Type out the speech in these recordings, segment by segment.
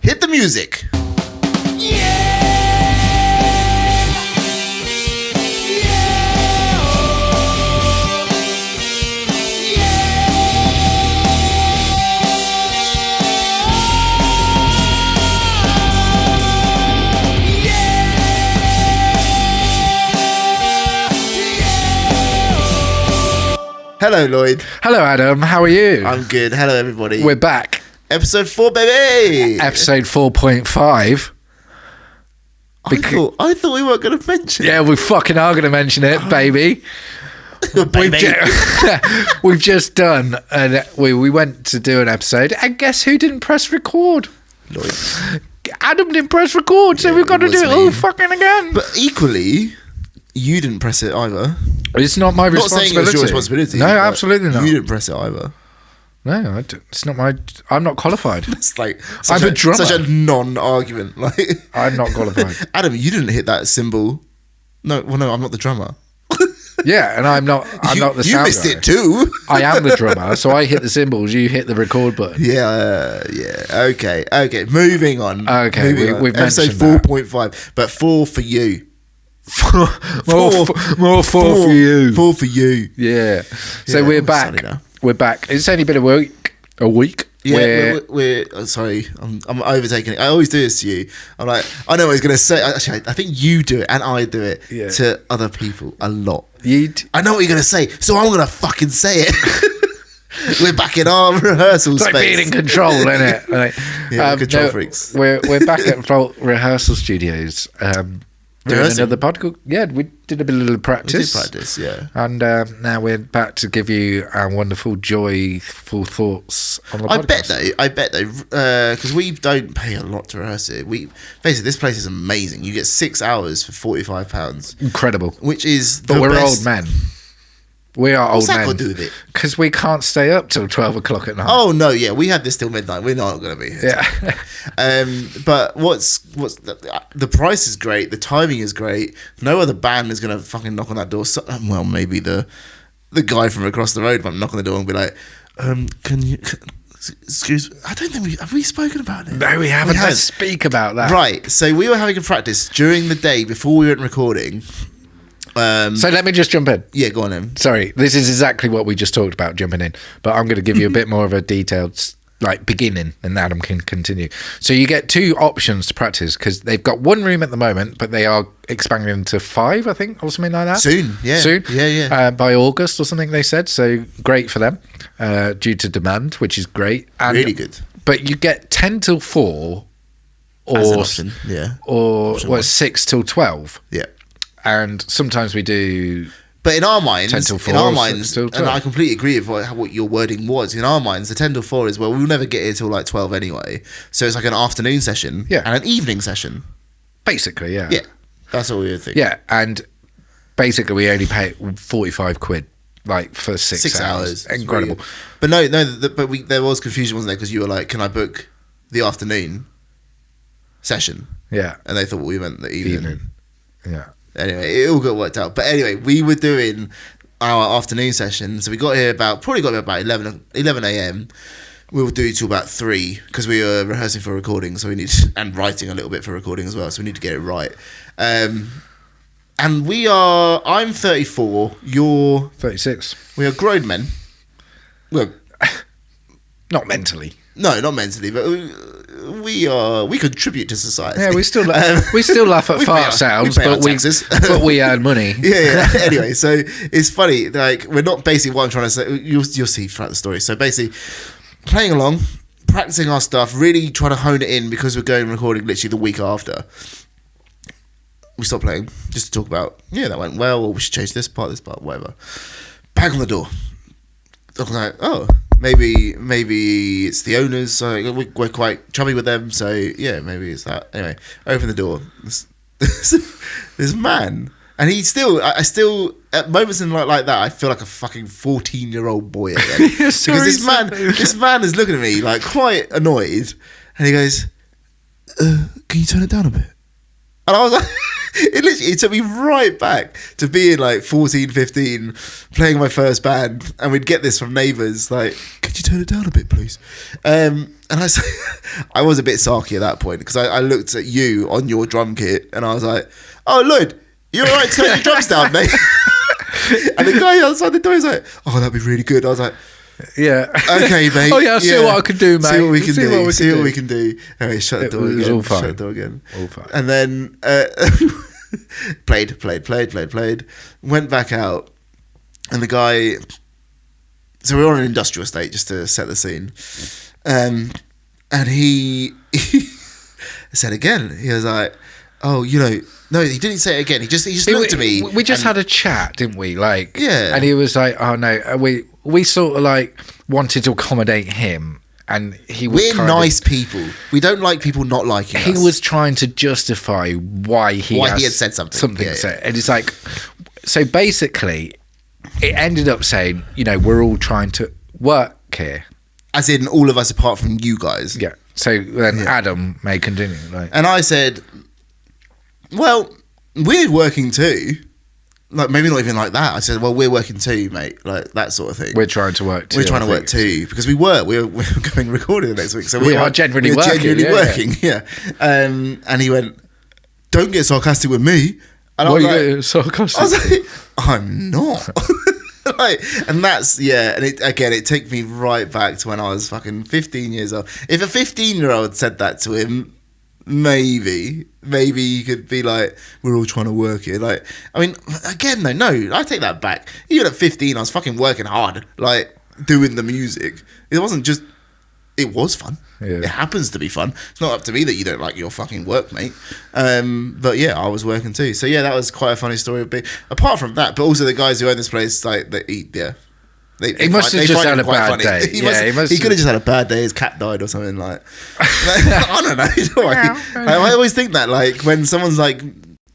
Hit the music. Hello, Lloyd. Hello, Adam. How are you? I'm good. Hello, everybody. We're back. Episode 4, baby. Episode 4.5. I thought we weren't going to mention it. Yeah, we fucking are going to mention it, baby. Baby. We've just done, and we went to do an episode, and guess who didn't press record? Lloyd. Adam didn't press record, so we've got to do it all fucking again. But equally, you didn't press it either. It's not my responsibility. Not saying it was your responsibility. No, absolutely not. You didn't press it either. No, it's not my. I'm not qualified. It's like I'm a drummer. Such a non-argument. Like I'm not qualified. Adam, you didn't hit that cymbal. No, I'm not the drummer. Yeah, and I'm not the sound You missed guy. It too. I am the drummer, so I hit the cymbals. You hit the record button. Yeah. Okay. Moving on. Okay, we've episode mentioned 4.5, but 4 for you. More for you. 4 for you. Yeah. So we're back. Now. We're back. It's only been a week. Yeah, we're sorry. I'm overtaking it. I always do this to you. I'm like, I know what he's going to say. Actually, I think you do it and I do it to other people a lot. I know what you're going to say, so I'm going to fucking say it. We're back in our rehearsal space. Like being in control, isn't it? Like, control freaks. We're back at Vault Rehearsal Studios. Doing another podcast. Yeah, we did a little practice. We did practice, yeah. And now we're back to give you our wonderful, joyful thoughts on the podcast. I bet though, because we don't pay a lot to rehearse it. Basically, this place is amazing. You get 6 hours for £45. Incredible. Which is But we're old men. We are What's old men. that got to do with it? Because we can't stay up till 12 o'clock at night. Oh no, yeah, we had this till midnight. We're not going to be here. Yeah. But what's the price is great. The timing is great. No other band is going to fucking knock on that door. So, well, maybe the guy from across the road might knock on the door and be like, "Can you?" Excuse me. I don't think have we spoken about it? No, we haven't. Let's speak about that. Right. So we were having a practice during the day before we went recording. So let me just jump in. Yeah, go on then. Sorry, this is exactly what we just talked about, jumping in. But I'm going to give you a bit more of a detailed beginning, and Adam can continue. So you get 2 options to practice, because they've got 1 room at the moment, but they are expanding to 5, I think, or something like that. Soon. Yeah. By August or something, they said. So great for them, due to demand, which is great. And, really good. But you get 10 till 4, as an option. Yeah. Or 6 till 12. Yeah. And sometimes we do. But in our minds, 10 till 4, and I completely agree with what your wording was. In our minds, the 10 till 4 is, well, we'll never get here till like 12 anyway. So it's like an afternoon session and an evening session. Basically, yeah. Yeah, that's all we would think. Yeah, and basically we only pay 45 quid for 6 hours. Incredible. But there was confusion, wasn't there? Because you were like, can I book the afternoon session? Yeah. And they thought we meant the evening. Yeah. Anyway, it all got worked out. But anyway, we were doing our afternoon session. So we got here about 11 a.m. We will do till about 3 because we were rehearsing for recording. So we need and writing a little bit for recording as well. So we need to get it right. And I'm 34. You're 36. We are grown men. Well, not mentally. No, not mentally, but we contribute to society. Yeah, we still laugh at fart sounds, but we earn money. Yeah. Anyway, so it's funny. Like, we're not basically what I'm trying to say. You'll see throughout the story. So basically, playing along, practicing our stuff, really trying to hone it in because we're going recording literally the week after. We stopped playing just to talk about that went well, or we should change this part, whatever. Bang on the door. I was like, oh. Maybe it's the owners. So we're quite chummy with them. So yeah, maybe it's that. Anyway, open the door. This man, and I still at moments in like that, I feel like a fucking 14-year-old boy again. Because this man is looking at me like quite annoyed, and he goes, "Can you turn it down a bit?" And I was like, it took me right back to being like 14, 15, playing my first band, and we'd get this from neighbours, like, could you turn it down a bit, please? And I was a bit sarky at that point, because I looked at you on your drum kit, and I was like, oh, Lloyd, you're all right to turn your drums down, mate? And the guy outside the door was like, oh, that'd be really good. I was like, yeah. Okay, mate. Oh, yeah, I'll see what I can do, mate. See what we can do. See what we can do. Anyway, shut the door again. All fine. Shut the door again. All fine. And then played. Went back out, and the guy. So we were on an industrial estate, just to set the scene, and he said again. He was like, "Oh, you know." No, he didn't say it again. He just looked at me. We just had a chat, didn't we? Like, yeah. And he was like, "Oh no, we sort of like wanted to accommodate him." And he was We're nice people. We don't like people not liking us. He was trying to justify why he had said something. To say. And it's like, so basically, it ended up saying, you know, we're all trying to work here. As in all of us apart from you guys. Yeah. So then Adam may continue. Like. And I said, well, we're working too. Like, maybe not even like that. I said, well, we're working too, mate. Like, that sort of thing. We're trying to work too. We're trying to work too. Because we're going recording the next week. So we are genuinely working. Yeah. And he went, don't get sarcastic with me. And I was like, sarcastic? I was like, I'm not. Like, and that's, yeah. And it took me right back to when I was fucking 15 years old. If a 15-year-old said that to him, maybe you could be like, we're all trying to work here. Like, I mean, again, though, no, I take that back. Even at 15, I was fucking working hard, like, doing the music. It wasn't just, it was fun. Yeah. It happens to be fun. It's not up to me that you don't like your fucking work, mate. But yeah, I was working too. So yeah, that was quite a funny story. Apart from that, but also the guys who own this place, like, he must have just had a bad day. He could have just had a bad day. His cat died or something. Like, I don't know. I always think that, like, when someone's like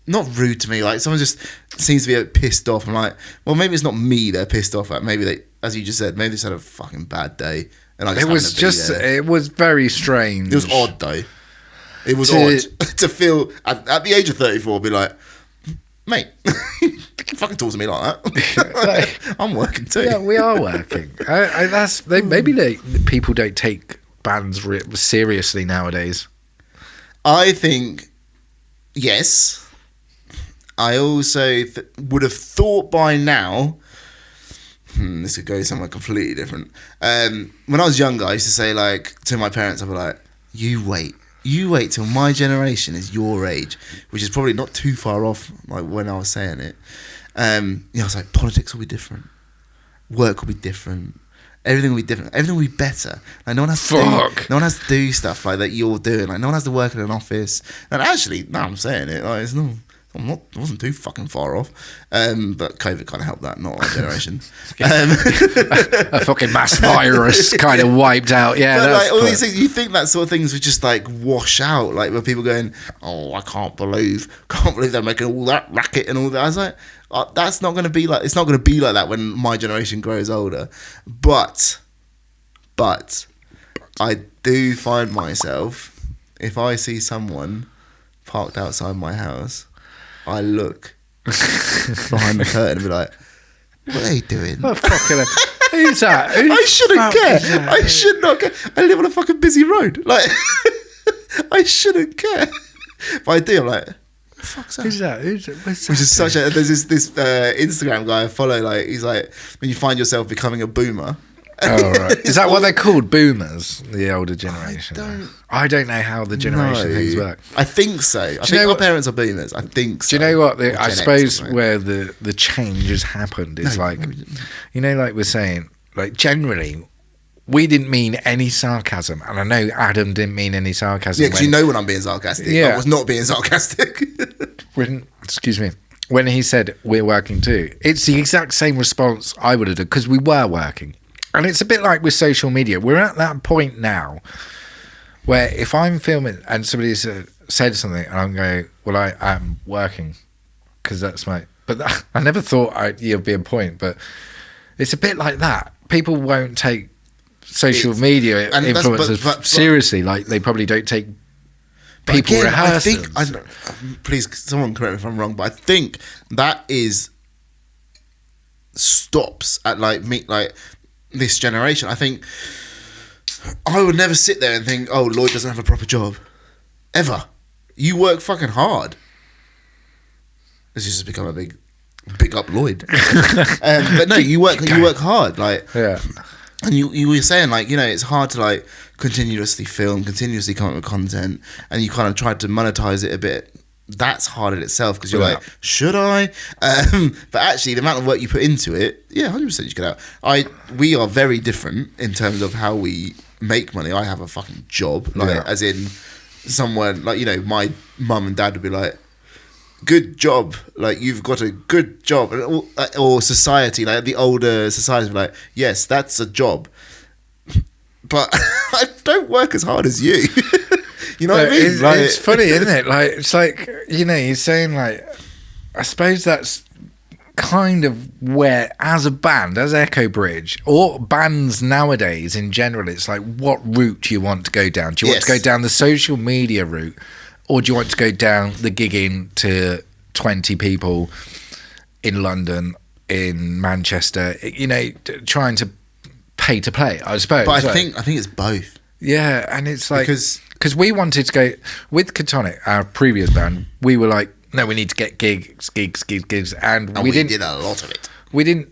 not rude to me, like someone just seems to be like, pissed off. I'm like, well, maybe it's not me they're pissed off at. Maybe they, as you just said, maybe they just had a fucking bad day. And I it was very strange. It was odd though. It was odd to feel at the age of 34, be like, mate, fucking talk to me like that. I'm working too. Yeah, we are working. Maybe people don't take bands seriously nowadays. I think yes. I also would have thought by now. This could go somewhere completely different. When I was younger, I used to say, like, to my parents, I'd be like, you wait till my generation is your age, which is probably not too far off, like, when I was saying it. I was like, politics will be different, work will be different, everything will be different, everything will be better. Like, no one has to do stuff like that you're doing. Like, no one has to work in an office. And actually, now I'm saying it, like, I wasn't too fucking far off, but COVID kind of helped that, not our generation. A fucking mass virus kind of wiped out, yeah. But like all these things, you think that sort of things would just like wash out, like where people going, "Oh, I can't believe they're making all that racket and all that." I was like, that's not going to be like, it's not going to be like that when my generation grows older. But I do find myself, if I see someone parked outside my house, I look behind the curtain and be like, what are they doing? Oh, fucking who's that? I shouldn't care. I should not care. I live on a fucking busy road. Like, I shouldn't care. But I do. I'm like, what the fuck's that? Who's that? Which is such a... There's this Instagram guy I follow, like, he's like, when you find yourself becoming a boomer. Oh, right. Is that what they're called? Boomers? The older generation? I don't know how the generation things work. I think so. I think our parents are boomers. I think so. Do you know what? I suppose where the change has happened is you know, like we're saying, like generally, we didn't mean any sarcasm. And I know Adam didn't mean any sarcasm. Yeah, because you know when I'm being sarcastic. Yeah. I was not being sarcastic. Excuse me. When he said, we're working too, it's the exact same response I would have done because we were working. And it's a bit like with social media. We're at that point now where if I'm filming and somebody said something and I'm going, well, I am working because that's my... But I never thought it'd be a point, but it's a bit like that. People won't take social media influencers seriously. Like they probably don't take people again, rehearsing. Please, someone correct me if I'm wrong, but I think that stops at like this generation. I think I would never sit there and think, oh, Lloyd doesn't have a proper job. Ever. You work fucking hard. This has just become a big up Lloyd. But no, you work hard. Like, yeah. And you were saying, like, you know, it's hard to like continuously film, continuously come up with content, and you kind of tried to monetize it a bit. That's hard in itself because you're like, should I? But actually, the amount of work you put into it, 100% you get out. We are very different in terms of how we make money. I have a fucking job, like as in someone like, you know, my mum and dad would be like, good job, like you've got a good job, or society, like the older society would be like, yes, that's a job, but I don't work as hard as you. You know what I mean? It's funny, isn't it? Like, it's like, you know, you're saying, like, I suppose that's kind of where, as a band, as EchoBridge, or bands nowadays in general, it's like, what route do you want to go down? Do you want to go down the social media route, or do you want to go down the gigging to 20 people in London, in Manchester, you know, trying to pay to play, I suppose. But I think it's both. Yeah, and it's like... Because we wanted to go with Catonic, our previous band. We were like, no, we need to get gigs, and we did a lot of it. We didn't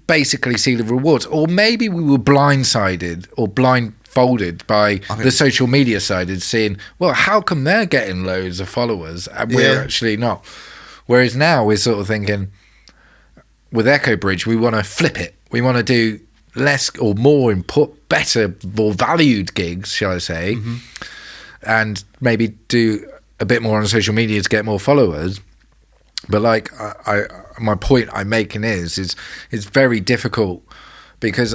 basically see the rewards, or maybe we were blindsided or blindfolded by the social media side and seeing, well, how come they're getting loads of followers and we're actually not? Whereas now we're sort of thinking, with EchoBridge, we want to flip it. We want to do less or more better, more valued gigs, shall I say, and maybe do a bit more on social media to get more followers. But like, my point I'm making is it's very difficult because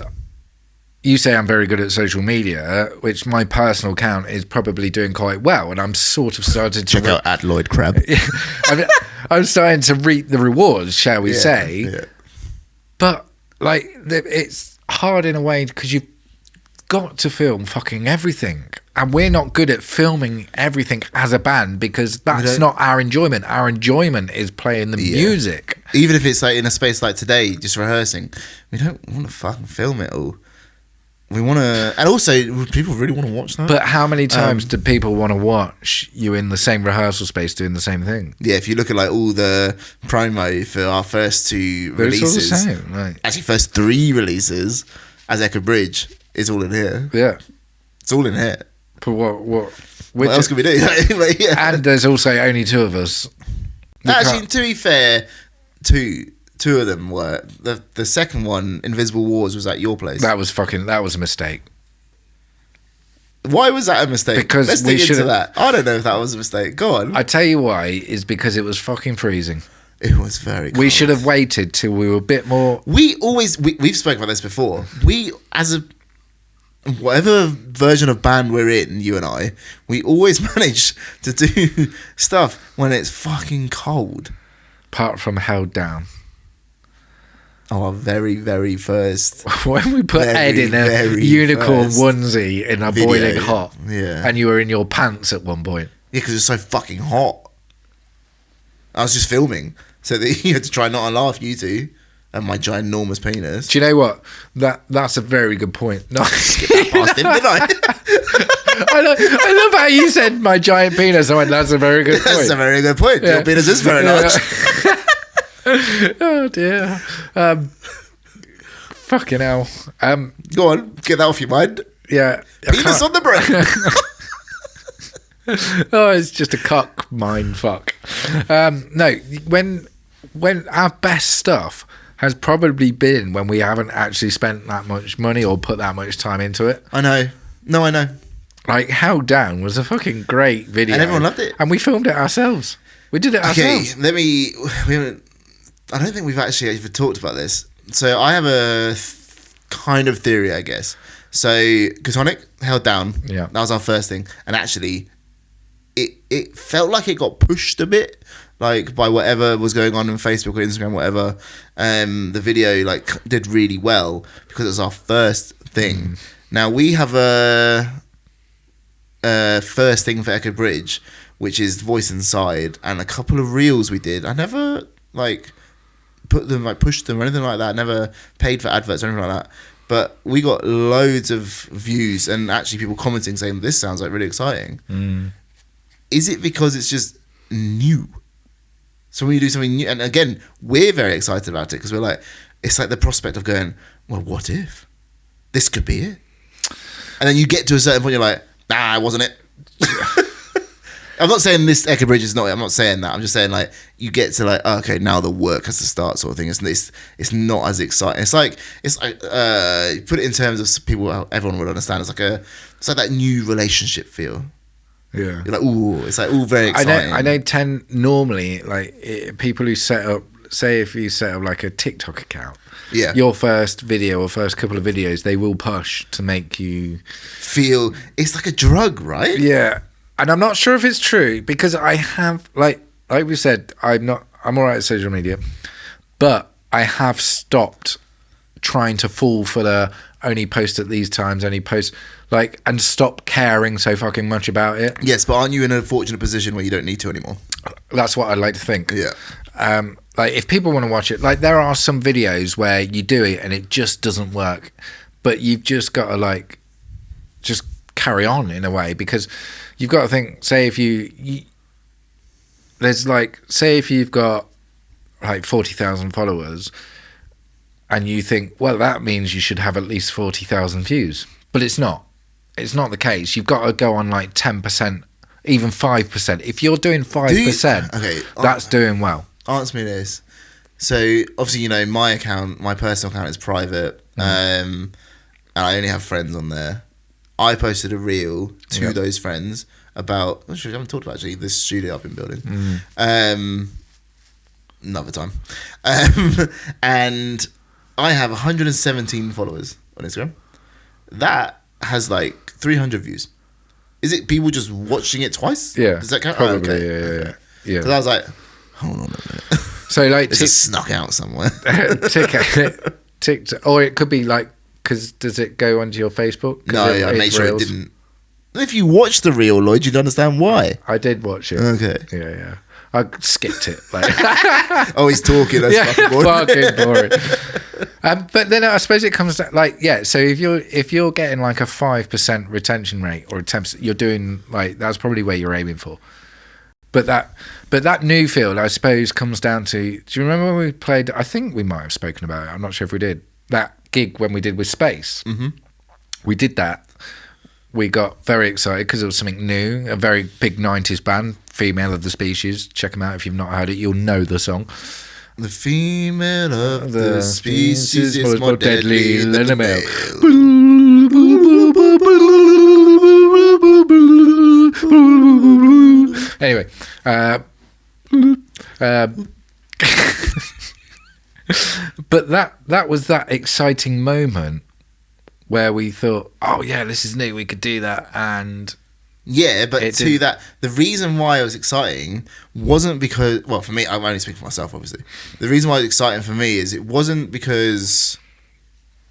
you say I'm very good at social media, which my personal account is probably doing quite well, and I'm sort of starting to check out at Lloyd Crab. I'm starting to reap the rewards, shall we say? Yeah. But like, it's hard in a way because you've got to film fucking everything, and we're not good at filming everything as a band because that's not our enjoyment. Our enjoyment is playing the music. Even if it's like in a space like today, just rehearsing, we don't want to fucking film it all. We want to, and also people really want to watch that. But how many times do people want to watch you in the same rehearsal space doing the same thing? Yeah, if you look at like all the promo for our first two releases, it's all the same, right? Actually, first 3 releases as EchoBridge is all in here. Yeah, it's all in here. But what else can we do? Like, and there's also only 2 of us. Actually, to be fair, two of them were. The second one, Invisible Wars, was at your place. That was a mistake. Why was that a mistake? Because let's dig into that. I don't know if that was a mistake. Go on. I tell you why, is because it was fucking freezing. It was very cold. We should have waited till we were a bit more... We've spoken about this before. We, as a... whatever version of band we're in, you and I, we always manage to do stuff when it's fucking cold. Apart from Held Down. Oh, our very, very first. When we put Ed in a unicorn onesie in a boiling hot, and you were in your pants at one point. Yeah, because it's so fucking hot. I was just filming, so that you had to try not to laugh, you two, and my ginormous penis. Do you know what? That's a very good point. No, skip that past him, didn't I? I love how you said my giant penis. I went, that's a very good point. That's a very good point. Your penis is very large. Oh dear. Fucking hell. Go on, get that off your mind. Yeah. Penis on the brain. Oh, it's just a cock mind fuck. No, when our best stuff has probably been when we haven't actually spent that much money or put that much time into it. I know. No, I know. Like, Held Down was a fucking great video. And everyone loved it. And we filmed it ourselves. We did it ourselves. Okay, I don't think we've actually even talked about this. So I have a kind of theory, I guess. So Catonic, Held Down. Yeah. That was our first thing. And actually, it felt like it got pushed a bit, like by whatever was going on Facebook or Instagram, whatever. The video like did really well because it was our first thing. Now we have first thing for EchoBridge, which is Voice Inside, and a couple of reels we did. I never like put them, like pushed them or anything like that. Never paid for adverts or anything like that. But we got loads of views and actually people commenting saying this sounds like really exciting. Is it because it's just new? So when you do something new, and again, we're very excited about it because we're like, it's like the prospect of going, well, what if this could be it? And then you get to a certain point, you're like, nah, it wasn't it. I'm not saying this EchoBridge is not it. I'm not saying that. I'm just saying like you get to like, oh, okay, now the work has to start, sort of thing. It's not as exciting. It's like put it in terms of people, everyone would understand. It's like that new relationship feel. Yeah, you're like, ooh, it's like all very exciting. I know normally like people who set up, say if you set up like a TikTok account, yeah, your first video or first couple of videos, they will push to make you feel it's like a drug, right? Yeah. And I'm not sure if it's true because I have, like we said, I'm all right at social media, but I have stopped trying to fall for the only post at these times, only post, like, and stop caring so fucking much about it. Yes, but aren't you in a fortunate position where you don't need to anymore? That's what I'd like to think. Yeah. Like, if people want to watch it, like, there are some videos where you do it and it just doesn't work, but you've just got to, like, just carry on in a way because you've got to think, say if say if you've got like 40,000 followers and you think, well, that means you should have at least 40,000 views, but it's not the case. You've got to go on like 10%, even 5%. If you're doing 5%, that's doing well. Answer me this. So obviously, you know, my personal account is private, and I only have friends on there. I posted a reel to those friends about, I haven't talked about actually, this studio I've been building. Another time. And I have 117 followers on Instagram. That has like 300 views. Is it people just watching it twice? Yeah. Does that count? Probably, oh, okay. Yeah. Because I was like, hold on a minute. So like, it's just snuck out somewhere. TikTok, or it could be like, because does it go onto your Facebook? No, I made sure it didn't. If you watched the reel, Lloyd, you'd understand why. I did watch it. Okay. Yeah. I skipped it. Like, oh, he's talking. That's fucking boring. But then I suppose it comes down, like, yeah. So if you're getting like a 5% retention rate or a 10%, you're doing like, that's probably where you're aiming for. But that new field, I suppose, comes down to. Do you remember when we played? I think we might have spoken about it. I'm not sure if we did that gig when we did with Space. Mm-hmm. We did that. We got very excited because it was something new, a very big 90s band, Female of the Species. Check them out if you've not heard it. You'll know the song. The female of the species is more deadly than the male. Anyway. But that was that exciting moment where we thought, oh yeah, this is new, we could do that. And yeah, but the reason why it was exciting wasn't because, well, for me, I'm only speaking for myself, obviously. The reason why it was exciting for me is it wasn't because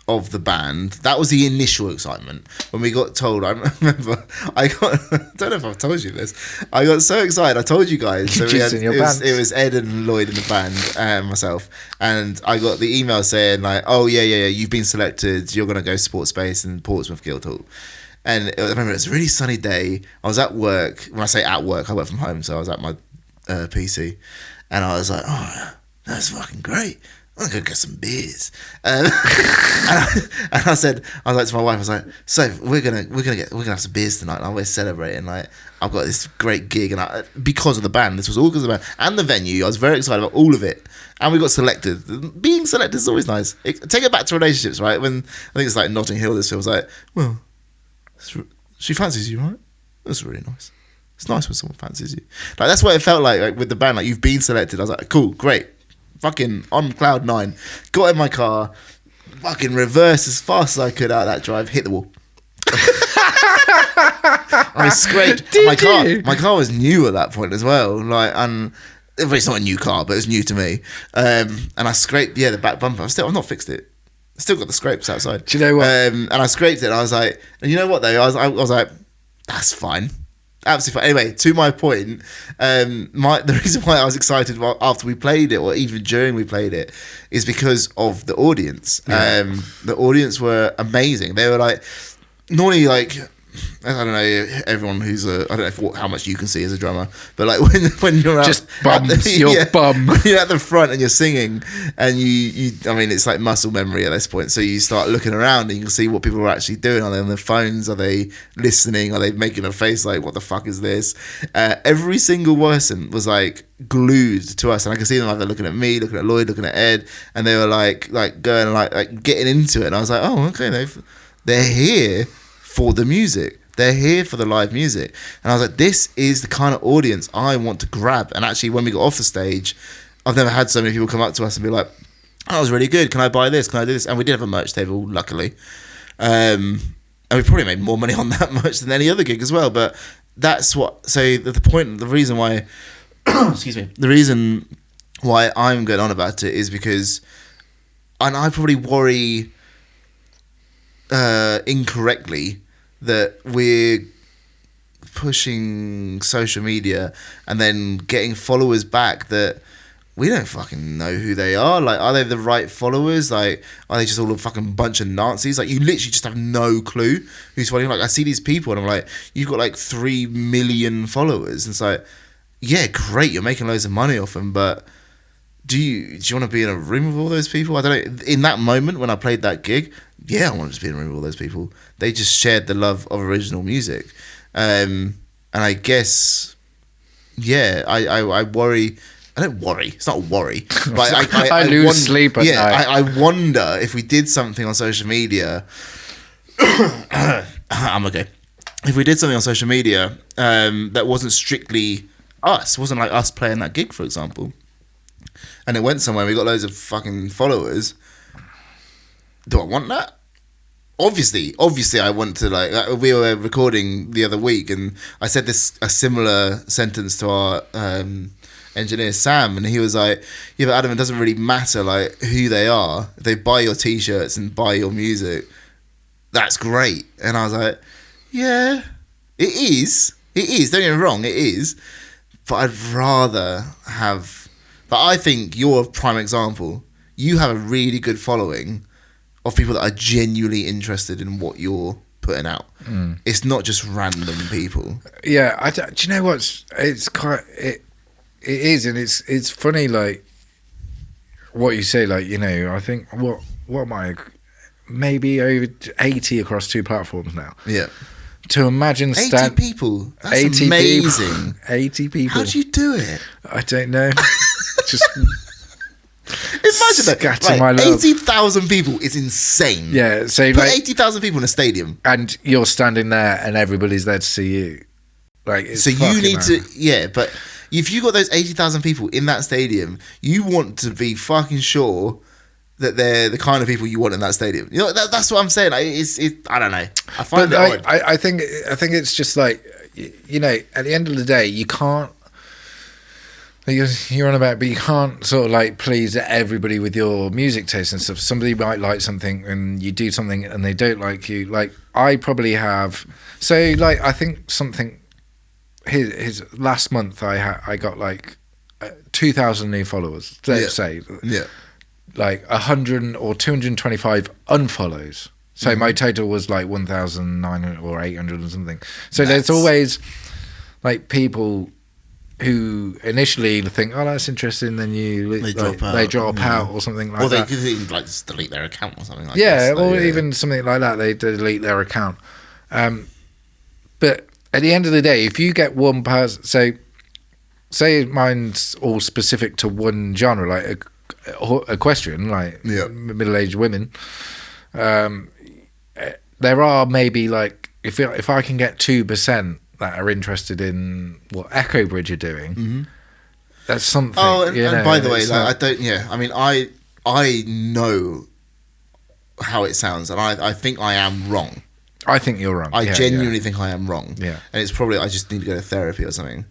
of the band. That was the initial excitement. When we got told, I remember, I don't know if I've told you this, I got so excited, I told you guys. So it was Ed and Lloyd in the band and myself, and I got the email saying like, oh yeah, you've been selected, you're going to go Sports Space in Portsmouth Guildhall. And I remember it was a really sunny day. I was at work. When I say at work, I work from home, so I was at my PC, and I was like, "Oh, that's fucking great! I'm gonna go get some beers." And I said, I was like to my wife, I was like, "So we're gonna have some beers tonight. And we're celebrating. Like I've got this great gig, and because of the band. This was all because of the band and the venue. I was very excited about all of it, and we got selected. Being selected is always nice. Take it back to relationships, right? When I think it's like Notting Hill. This feels like, well. She fancies you, right? That's really nice. It's nice when someone fancies you. Like that's what it felt like with the band. Like you've been selected. I was like, cool, great, fucking on cloud 9. Got in my car, fucking reversed as fast as I could out of that drive, hit the wall. I scraped. My car was new at that point as well. Like, and it's not a new car, but it was new to me. And I scraped, the back bumper. I've not fixed it. Still got the scrapes outside. Do you know what? And I scraped it. And I was like, and you know what though? I was like, that's fine. Absolutely fine. Anyway, to my point, the reason why I was excited after we played it, or even during we played it, is because of the audience. Yeah. The audience were amazing. They were like, normally like, I don't know, everyone who's I don't know how much you can see as a drummer, but like when you're out, Just bums, your bum. when you're at the front and you're singing, and you I mean, it's like muscle memory at this point. So you start looking around and you can see what people are actually doing. Are they on their phones? Are they listening? Are they making a face like, what the fuck is this? Every single person was like glued to us, and I could see them either looking at me, looking at Lloyd, looking at Ed, and they were like going like getting into it. And I was like, oh, okay, they're here for the music. They're here for the live music. And I was like, this is the kind of audience I want to grab. And actually, when we got off the stage, I've never had so many people come up to us and be like, oh, that was really good. Can I buy this? Can I do this? And we did have a merch table, luckily. And we probably made more money on that merch than any other gig as well. But that's what, so the point, the reason why, excuse me, the reason why I'm going on about it is because, and I probably worry incorrectly that we're pushing social media and then getting followers back that we don't fucking know who they are. Like, are they the right followers? Like, are they just all a fucking bunch of Nazis? Like, you literally just have no clue who's following. Like, I see these people and I'm like, you've got like 3 million followers. And it's like, yeah, great, you're making loads of money off them, but do you want to be in a room with all those people? I don't know. In that moment when I played that gig, yeah, I wanted to be in a room with all those people. They just shared the love of original music. And I guess, yeah, I worry. I don't worry. It's not a worry. But I lose sleep at night. I wonder if we did something on social media. I'm okay. If we did something on social media that wasn't strictly us, wasn't like us playing that gig, for example, and it went somewhere, we got loads of fucking followers. Do I want that? Obviously, I want to, like we were recording the other week, and I said a similar sentence to our engineer Sam, and he was like, "Yeah, but Adam, it doesn't really matter like who they are. If they buy your t-shirts and buy your music, that's great." And I was like, "Yeah, it is. It is. Don't get me wrong, it is. But I'd rather have." But I think you're a prime example. You have a really good following of people that are genuinely interested in what you're putting out. It's not just random people. Yeah, do you know what's? It's quite it is, and it's funny, like what you say. Like, you know, I think what am I? Maybe over 80 across 2 platforms now. Yeah. To imagine 80 people. That's 80 amazing. People, 80 people. How do you do it? I don't know. Just imagine that. Scatter my love. 80,000 people is insane. Yeah, so put like 80,000 people in a stadium, and you're standing there, and everybody's there to see you. Like, it's so you need mad. to, yeah. But if you got those 80,000 people in that stadium, you want to be fucking sure that they're the kind of people you want in that stadium. You know, that's what I'm saying. Like, I don't know. I find it odd. I think it's just like, you know, at the end of the day, you can't. You're on about, but you can't sort of like please everybody with your music taste and stuff. Somebody might like something, and you do something, and they don't like you. Like, I probably have. So, like, I think something. His last month, I got like 2,000 new followers. Let's say, yeah. Like 100 or 225 unfollows. So my total was like 1,900 or 800 or something. So there's always like people who initially think, oh, that's interesting, then they drop out or something like that. Or they could even like just delete their account or something like that. Yeah, or even something like that, they delete their account. But at the end of the day, if you get one person, so say mine's all specific to one genre, like equestrian, like middle-aged women, there are maybe like, if I can get 2% that are interested in what EchoBridge are doing, that's something. Oh, and by the way, like, I don't. Yeah, I mean, I know how it sounds, and I think I am wrong. I think you're wrong. I genuinely think I am wrong. Yeah, and it's probably I just need to go to therapy or something.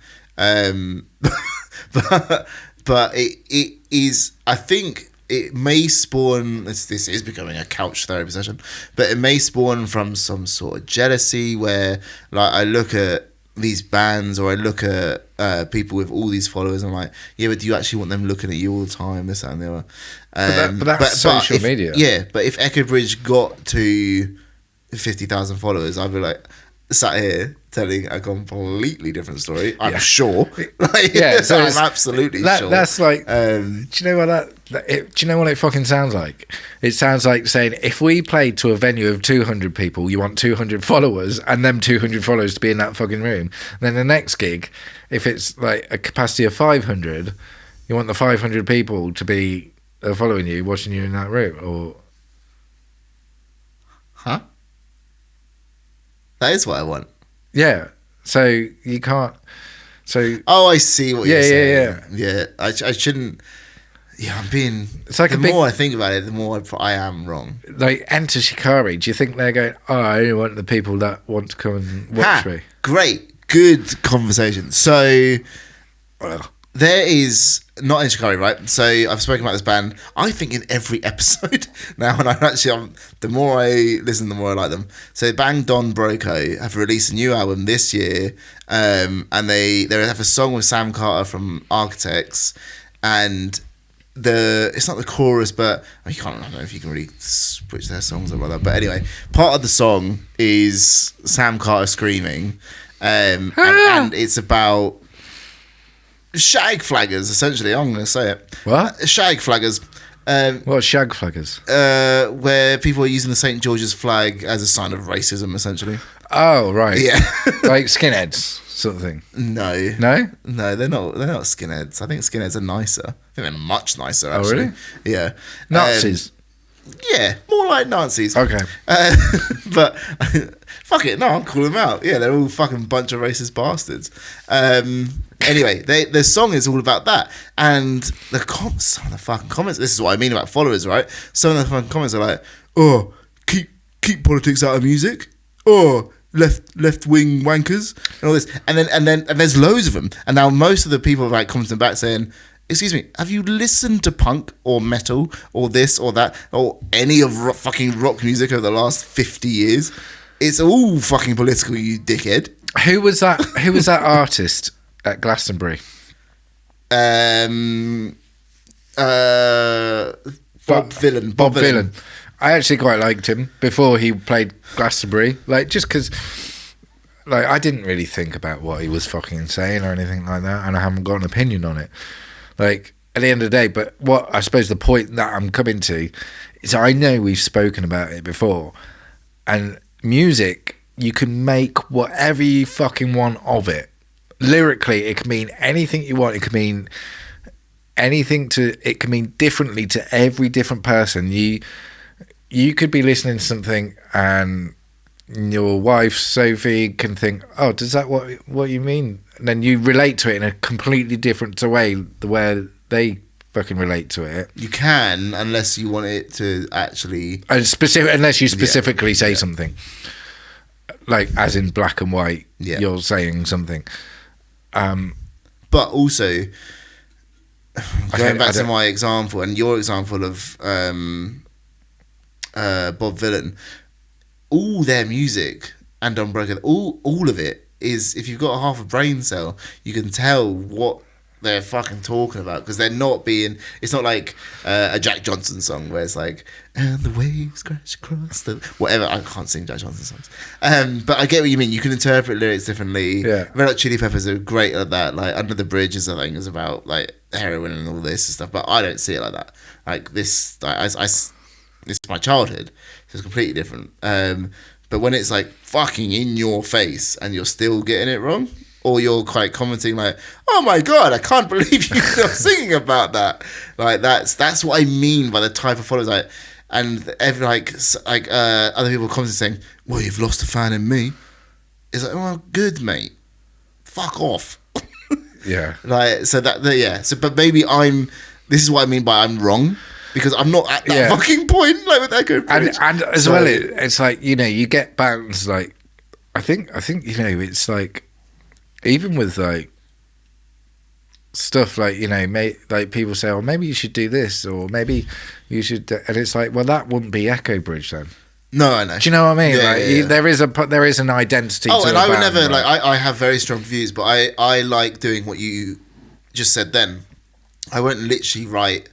But it is. I think it may spawn. This is becoming a couch therapy session, but it may spawn from some sort of jealousy where, like, I look at these bands or I look at people with all these followers. I'm like, yeah, but do you actually want them looking at you all the time? This that, and the other. But that's social media. Yeah, but if EchoBridge got to 50,000 followers, I'd be like sat here telling a completely different story. I'm sure. Like, yeah, so I'm absolutely sure. That's like. Do you know what do you know what it fucking sounds like? It sounds like saying if we played to a venue of 200 people, you want 200 followers, and them 200 followers to be in that fucking room. Then the next gig, if it's like a capacity of 500, you want the 500 people to be following you, watching you in that room, or. Huh? That is what I want. Yeah. So you can't. So. Oh, I see what you're saying. Yeah. I shouldn't. Yeah, I'm being. It's like the more I think about it, the more I am wrong. Like Enter Shikari. Do you think they're going? Oh, I only want the people that want to come and watch me. Great, good conversation. So. There is not in Shikari, right? So I've spoken about this band. I think in every episode now, and the more I listen, the more I like them. So Bang Don Broco have released a new album this year, and they have a song with Sam Carter from Architects, and it's not the chorus, but I don't know if you can really switch their songs up like that. But anyway, part of the song is Sam Carter screaming, and it's about shag flaggers, essentially. I'm going to say it. What? Shag flaggers. What are shag flaggers? Where people are using the St. George's flag as a sign of racism, essentially. Oh, right. Yeah. Like skinheads, sort of thing. No. No? No, they're not skinheads. I think skinheads are nicer. I think they're much nicer, actually. Oh, really? Yeah. Nazis? Yeah, more like Nazis. Okay. But fuck it, no, I'll call them out. Yeah, they're all fucking bunch of racist bastards. Anyway, their song is all about that, and some of the fucking comments. This is what I mean about followers, right? Some of the fucking comments are like, "Oh, keep politics out of music." Oh, left wing wankers and all this, and then there's loads of them, and now most of the people are like commenting back saying, excuse me, have you listened to punk or metal or this or that or any of fucking rock music over the last 50 years? It's all fucking political, you dickhead. Who was that artist at Glastonbury? Bob Vylan. Bob Vylan. I actually quite liked him before he played Glastonbury. Like, just because, like, I didn't really think about what he was fucking saying or anything like that, and I haven't got an opinion on it. Like, at the end of the day, but what I suppose the point that I'm coming to is I know we've spoken about it before, and music, you can make whatever you fucking want of it. Lyrically, it can mean anything you want. It can mean it can mean differently to every different person. You could be listening to something and your wife Sophie can think, oh, does that what you mean? And then you relate to it in a completely different way, the way they fucking relate to it. You can, unless you want it to actually unless you specifically say something, like as in black and white. Yeah. You're saying something. But also, going back to my example and your example of Bob Vylan, all their music and Unbroken, all of it is, if you've got half a brain cell, you can tell what they're fucking talking about, because they're not being, it's not like a Jack Johnson song where it's like, and the waves crash across the whatever. I can't sing Jack Johnson songs, but I get what you mean. You can interpret lyrics differently. Yeah. Red Hot Chili Peppers are great at that. Like Under the Bridge is, I think, is about like heroin and all this and stuff, but I don't see it like that. Like this, this is my childhood, so it's completely different. But when it's like fucking in your face and you're still getting it wrong, or you're quite commenting like, oh my god, I can't believe you're singing about that. Like that's what I mean by the type of followers. Like, and every other people commenting saying, well, you've lost a fan in me. It's like, well, good mate, fuck off. Yeah. Like, so yeah. So, but maybe this is what I mean by I'm wrong, because I'm not at that fucking point, like with EchoBridge. And as well, it's like, you know, you get bands like, I think you know, it's like, even with like stuff like, you know, like people say, oh, maybe you should do this, or maybe you should, and it's like, well, that wouldn't be EchoBridge then. No, I know. Do you know what I mean? Yeah, like, yeah. there is an identity. Oh, to and a I would band, never right? I have very strong views, but I like doing what you just said. Then I won't literally write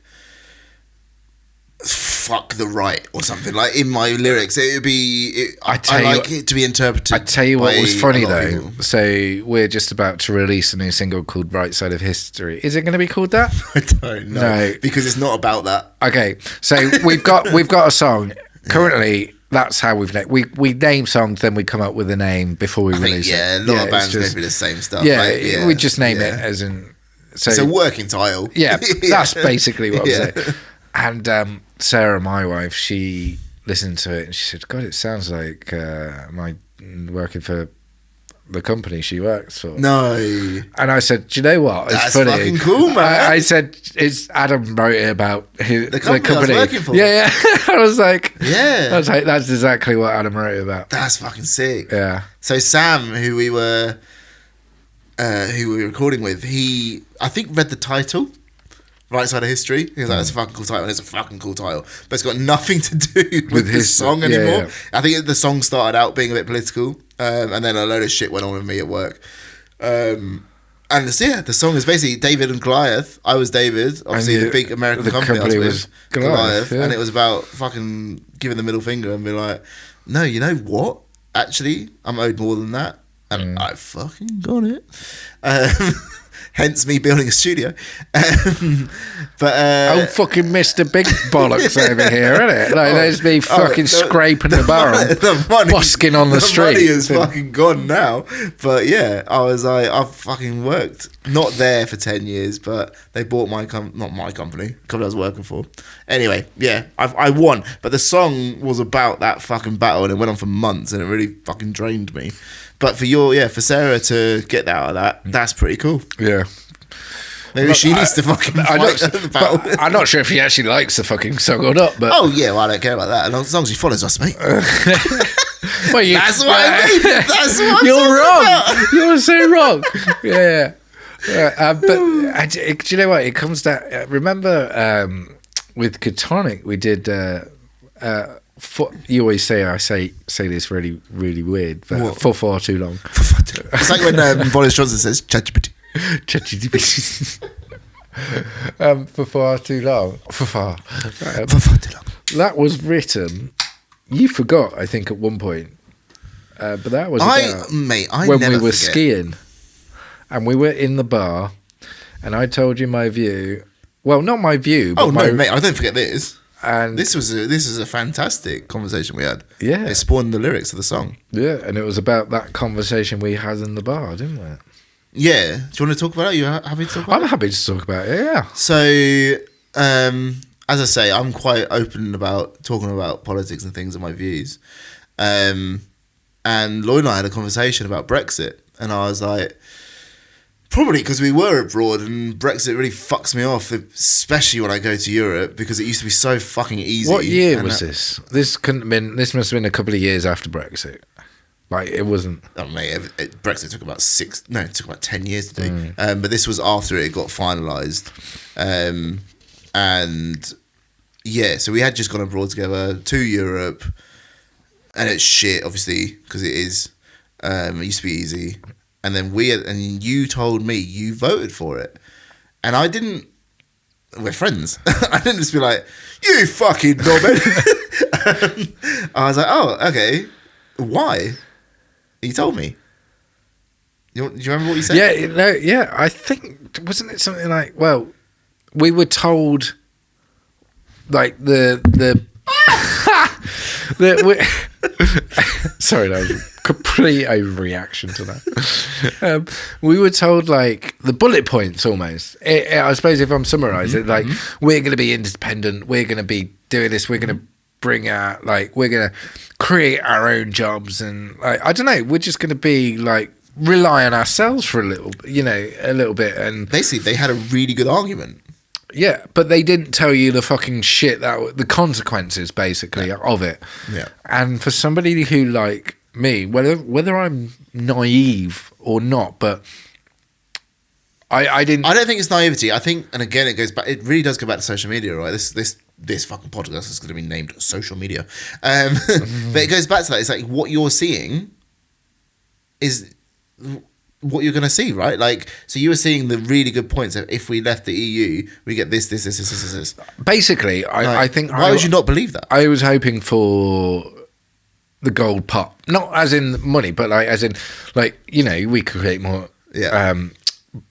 "fuck the right" or something like in my lyrics. It would be. I like it to be interpreted. I tell you what was funny though. People. So we're just about to release a new single called "Right Side of History." Is it going to be called that? I don't know. No, because it's not about that. Okay, so we've got a song currently. That's how we name songs, then we come up with a name before we release it. Yeah, a lot of bands go through the same stuff. Yeah, we just name it as in. So it's a working title. Yeah, that's basically what I'm saying. And Sarah, my wife, she listened to it and she said, "God, it sounds like my working for the company she works for." No. And I said, "Do you know what? It's That's funny. Fucking cool, man." I said, "It's Adam wrote it about the company I was working for." Yeah. I was like, yeah. I was like, that's exactly what Adam wrote it about. That's fucking sick. Yeah. So Sam, who we were recording with, he I think read the title, Right Side of History. He was like, "That's a fucking cool title." And it's a fucking cool title, but it's got nothing to do with his song anymore. Yeah. I think the song started out being a bit political, and then a load of shit went on with me at work. And the song is basically David and Goliath. I was David, obviously the big American company I was with, Goliath, yeah. and it was about fucking giving the middle finger and being like, "No, you know what? Actually, I'm owed more than that." And I fucking got it. Hence me building a studio. But fucking Mr. Big Bollocks over here, isn't it? Like, there's me fucking scraping the barrel, busking on the street. The money is fucking gone now. But yeah, I was like, I've fucking worked. Not there for 10 years, but they bought not my company, the company I was working for. Anyway, yeah, I won. But the song was about that fucking battle, and it went on for months, and it really fucking drained me. But for Sarah to get out of that, that's pretty cool. Yeah. Maybe she needs to fucking fight the battle. I'm not sure if he actually likes the fucking song or not. But oh yeah, well, I don't care about that. As long as he follows us, mate. Well, that's what I mean. That's what you're wrong. You're so wrong. Yeah. But do you know what? It comes down. Remember with Catonic, we did. You always say I say this really really weird, but for far too long. It's like when Boris Johnson says ChatGPT. For far too long. For far too long. That was written. You forgot, I think, at one point. But that was when we were skiing, and we were in the bar, and I told you my view. Well, not my view. But mate, I don't forget this. And this is a fantastic conversation we had. Yeah, it spawned the lyrics of the song. Yeah, and it was about that conversation we had in the bar, didn't it? Yeah. Do you want to talk about it? Are you happy to talk about it? I'm happy to talk about it. Yeah. So, as I say, I'm quite open about talking about politics and things and my views. And Lloyd and I had a conversation about Brexit, and I was like, probably because we were abroad, and Brexit really fucks me off, especially when I go to Europe, because it used to be so fucking easy. What year was this? This couldn't have been. This must have been a couple of years after Brexit. Like, it wasn't. Oh mate, Brexit took about 10 years to do. But this was after it got finalised, and yeah, so we had just gone abroad together to Europe, and it's shit, obviously, because it is. It used to be easy. And then you told me you voted for it, and I didn't. We're friends. I didn't just be like, "You fucking knobhead." I was like, "Oh, okay. Why?" He told me. Do you remember what you said? Yeah, I think, wasn't it something like, well, we were told, like sorry, that was a complete overreaction to that. We were told, like, the bullet points almost. I suppose if I'm summarising it, like, we're going to be independent, we're going to be doing this, we're going to bring out, like, we're going to create our own jobs, and, like, I don't know, we're just going to be, like, rely on ourselves for a little bit. And basically, they had a really good argument. Yeah, but they didn't tell you the fucking shit, the consequences, basically, of it. Yeah. And for somebody who, like me, whether I'm naive or not, but I didn't. I don't think it's naivety. I think, and again, it goes back. It really does go back to social media, right? This fucking podcast is going to be named social media, but it goes back to that. It's like what you're seeing is what you're going to see, right? Like, so you were seeing the really good points of if we left the EU, we get this. Basically, I think. Why would you not believe that? I was hoping for the gold pot, not as in money, but like as in, like, you know, we could create more. Yeah.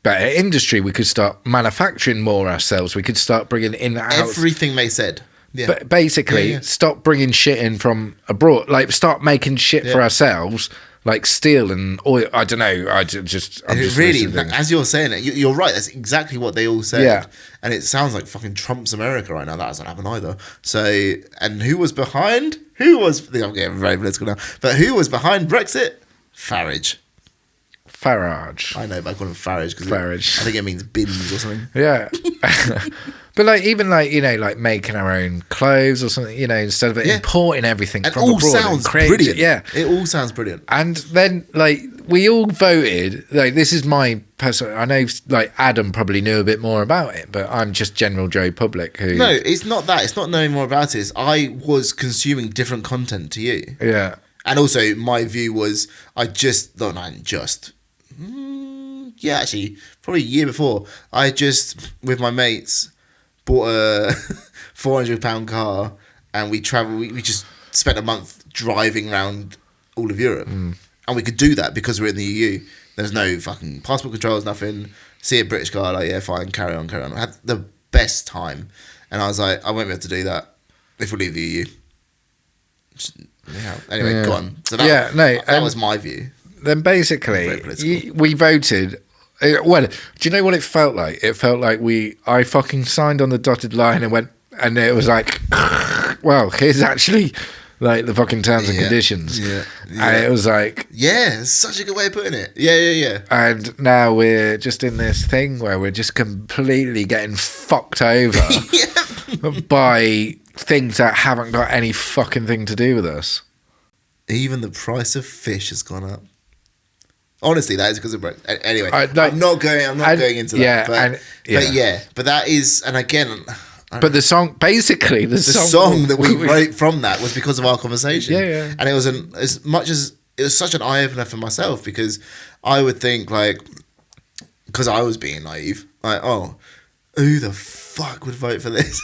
Better industry. We could start manufacturing more ourselves. We could start bringing in out everything they said. Yeah. But basically, stop bringing shit in from abroad. Like, start making shit for ourselves, like steel and oil. I don't know. I'm just really, as you're saying it, you're right. That's exactly what they all said. Yeah. And it sounds like fucking Trump's America right now. That hasn't happened either. So, and who was behind? I'm getting very political now. But who was behind Brexit? Farage. I know, but I call him Farage because Farage. I think it means bins or something. Yeah. But like, even like, you know, like making our own clothes or something, you know, instead of importing everything and from all abroad. Sounds brilliant. Yeah. It all sounds brilliant. And then like we all voted, like this is my personal, I know like Adam probably knew a bit more about it, but I'm just general Joe Public who... No, it's not that. It's not knowing more about it. I was consuming different content to you. Yeah. And also my view was actually, probably a year before, I just, with my mates, bought a £400 car and we just spent a month driving around all of Europe. And we could do that because we're in the EU. There's no fucking passport controls, nothing. See a British car, like, yeah, fine, carry on. I had the best time. And I was like, I won't be able to do that if we leave the EU. Anyway, go on. So that was my view. Then basically, we voted. Well, do you know what it felt like? It felt like I fucking signed on the dotted line and went, and it was like, well, here's actually like the fucking terms and conditions. Yeah. And it was like, yeah, it's such a good way of putting it. Yeah. And now we're just in this thing where we're just completely getting fucked over by things that haven't got any fucking thing to do with us. Even the price of fish has gone up. Honestly, that is because of Brexit. Anyway, I'm not going into that. But that is, and again, but the song, basically, the song that we wrote from that was because of our conversation. Yeah. And it was as much as it was such an eye opener for myself, because I would think, like, because I was being naive, like, oh, who the fuck would vote for this?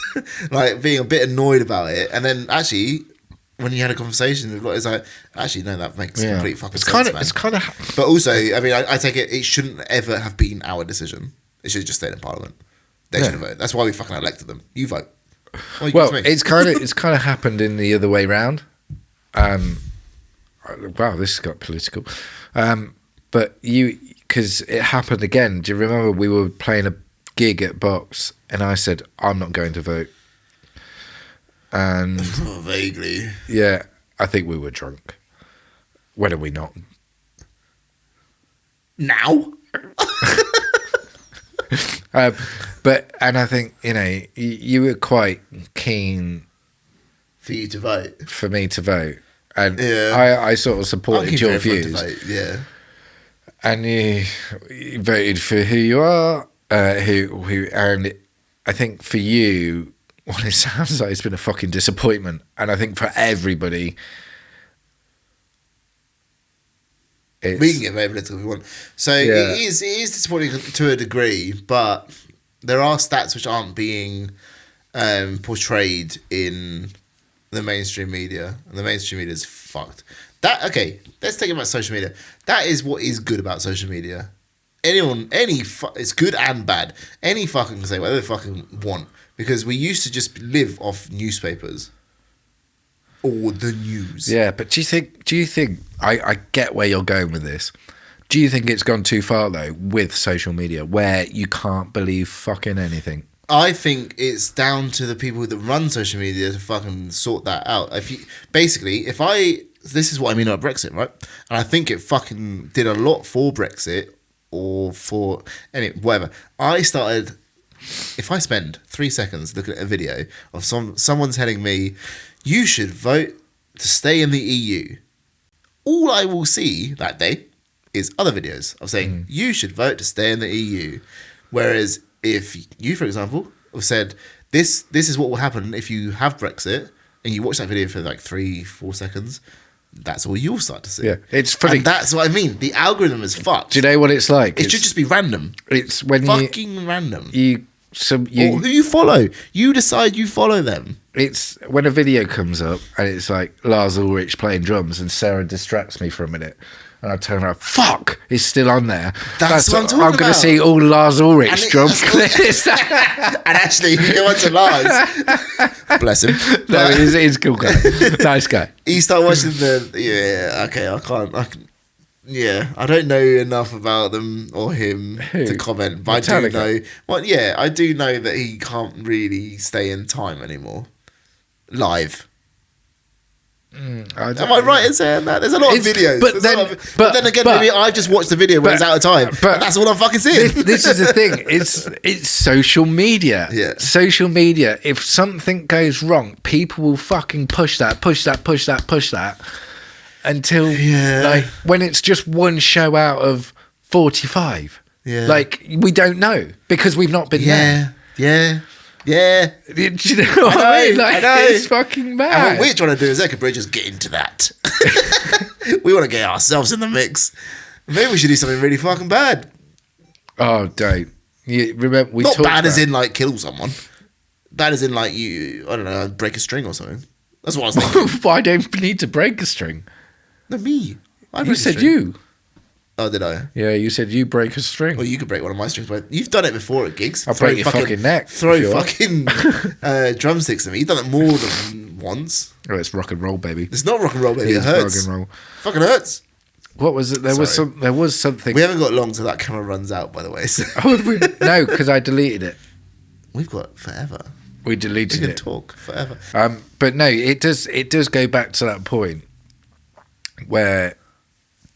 Like, being a bit annoyed about it, and then actually, when you had a conversation with, it's like, actually, no, that makes complete fucking sense, man. It's kind of. But also, I mean, I take it shouldn't ever have been our decision. It should have just stayed in Parliament. They should have voted. That's why we fucking elected them. You vote. Well, it's kind of happened in the other way round. Wow, this got political. But because it happened again. Do you remember we were playing a gig at Box, and I said I'm not going to vote. And vaguely, yeah, I think we were drunk. When are we not? Now. And I think, you know, you were quite keen for you to vote, for me to vote, and I sort of supported your views. Yeah, and you voted for who you are, who, and I think for you, well, it sounds like it's been a fucking disappointment, and I think for everybody. We can get very political if we want. So it is disappointing to a degree, but there are stats which aren't being portrayed in the mainstream media, and the mainstream media is fucked. Let's take it about social media. That is what is good about social media. It's good and bad. Any fucking can say whatever they fucking want, because we used to just live off newspapers. Or the news. Yeah, but do you think I get where you're going with this. Do you think it's gone too far though with social media where you can't believe fucking anything? I think it's down to the people that run social media to fucking sort that out. This is what I mean about Brexit, right? And I think it fucking did a lot for Brexit or for whatever. If I spend 3 seconds looking at a video of someone telling me, you should vote to stay in the EU, all I will see that day, is other videos of saying you should vote to stay in the EU. Whereas if you, for example, have said this is what will happen if you have Brexit, and you watch that video for like 3-4 seconds, that's all you'll start to see. Yeah, it's funny. And that's what I mean. The algorithm is fucked. Do you know what it's like? It should just be random. It's when fucking random. Or who you follow. You decide you follow them. It's when a video comes up and it's like Lars Ulrich playing drums and Sarah distracts me for a minute. And I turn around, fuck, it's still on there. That's what I'm talking I'm going to about. see all Lars Ulrich drum clips. And actually, if you go onto Lars, bless him. No, he's a cool guy. Nice guy. You start watching I don't know enough about them or him to comment. But I do know. Well, yeah, I do know that he can't really stay in time anymore. Live. Am I right in saying that? There's a lot of videos. But then again, maybe I've just watched the video when it's out of time. But that's all I'm fucking seeing. This is the thing. It's social media. Yeah. Social media. If something goes wrong, people will fucking push that until like when it's just one show out of 45. Yeah. Like we don't know because we've not been there. Yeah. Do you know what I mean? Like, it's fucking mad. And what we're trying to do as EchoBridge is get into that. We want to get ourselves in the mix. Maybe we should do something really fucking bad. Oh, don't. You remember we not talked bad about... as in like kill someone. Bad as in like you, I don't know, break a string or something. That's what I was thinking. Why don't we need to break a string? No, me. You said you. Oh, did I? Yeah, you said you break a string. Well, you could break one of my strings, but you've done it before at gigs. I'll break your fucking neck. Throw fucking drumsticks at me. You've done it more than once. Oh, it's rock and roll, baby. It's not rock and roll, baby. It hurts. Rock and roll. Fucking hurts. What was it? There was something. We haven't got long till that camera runs out, by the way. So. No, because I deleted it. We've got forever. We deleted it. We can talk forever. But no, it does go back to that point where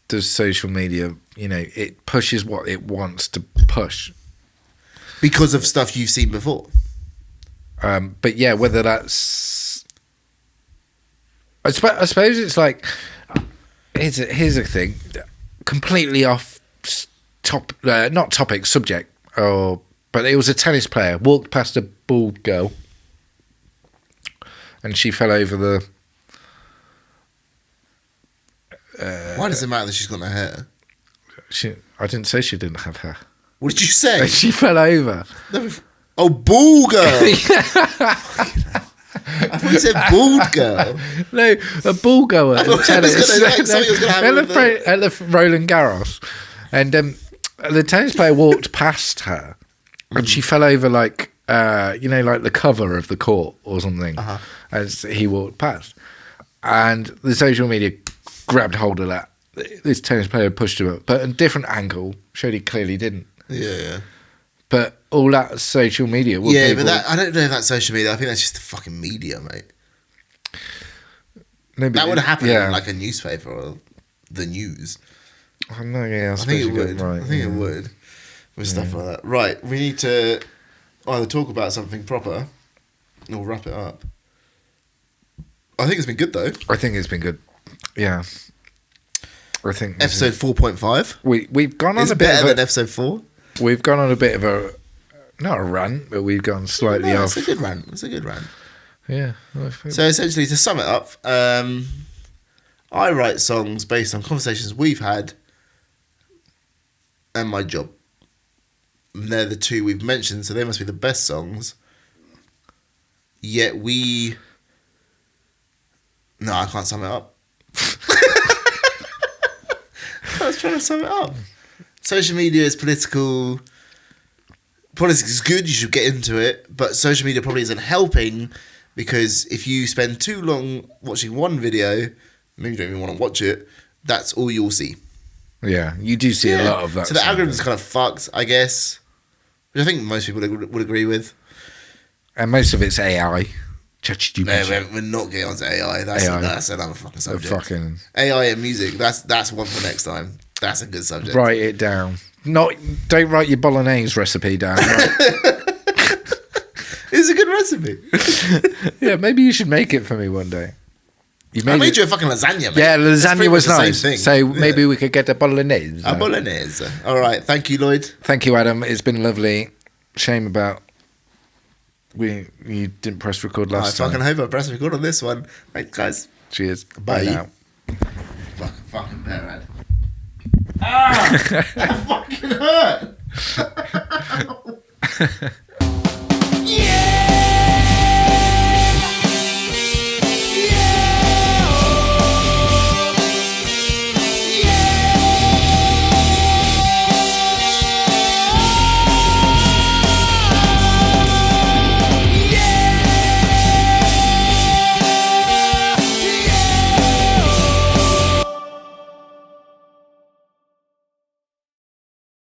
does social media, it pushes what it wants to push. Because of stuff you've seen before. But yeah, whether that's... I suppose it's like... Here's a thing. Completely off not topic, subject. But it was a tennis player. Walked past a bald girl. And she fell over the... Why does it matter that she's got no hair? I didn't say she didn't have hair. What did you say? She fell over. Oh, bald girl. I thought you said bald girl. No, a ball girl at tennis. At the Roland Garros. And the tennis player walked past her and she fell over like the cover of the court or something as he walked past. And the social media grabbed hold of that. This tennis player pushed him up, but a different angle showed he clearly didn't. Yeah. But all that social media. But I don't know if that's social media. I think that's just the fucking media, mate. No, that would happen in like a newspaper or the news. I know, yeah. I think it would. Right, I think it would with stuff like that. Right, we need to either talk about something proper or wrap it up. I think it's been good though. I think it's been good. Yeah. I think episode 4.5. We've gone on it's a bit better than episode 4. We've gone on a bit of a not a rant, but we've gone slightly off. It's a good rant. It's a good rant. Yeah. So essentially, to sum it up, I write songs based on conversations we've had and my job. And they're the two we've mentioned, so they must be the best songs. Yet no, I can't sum it up. I was trying to sum it up. Social media is political. Politics is good, you should get into it. But social media probably isn't helping because if you spend too long watching one video, maybe you don't even want to watch it, that's all you'll see. Yeah, you do see a lot of that. So the algorithm's kind of fucked, I guess. Which I think most people would agree with. And most of it's AI. No, we're not getting onto AI. That's another fucking subject. AI and music. That's one for next time. That's a good subject. Write it down. Don't write your bolognese recipe down. Right? It's a good recipe. Yeah, maybe you should make it for me one day. I made you a fucking lasagna, mate. Yeah, That's lasagna pretty was much the nice. same thing. So maybe we could get a bolognese. A bolognese. All right. Thank you, Lloyd. Thank you, Adam. It's been lovely. Shame about you didn't press record last time. I fucking hope I press record on this one. Thanks, guys. Cheers. Bye. Now. Fucking bear Ah! That fucking hurt!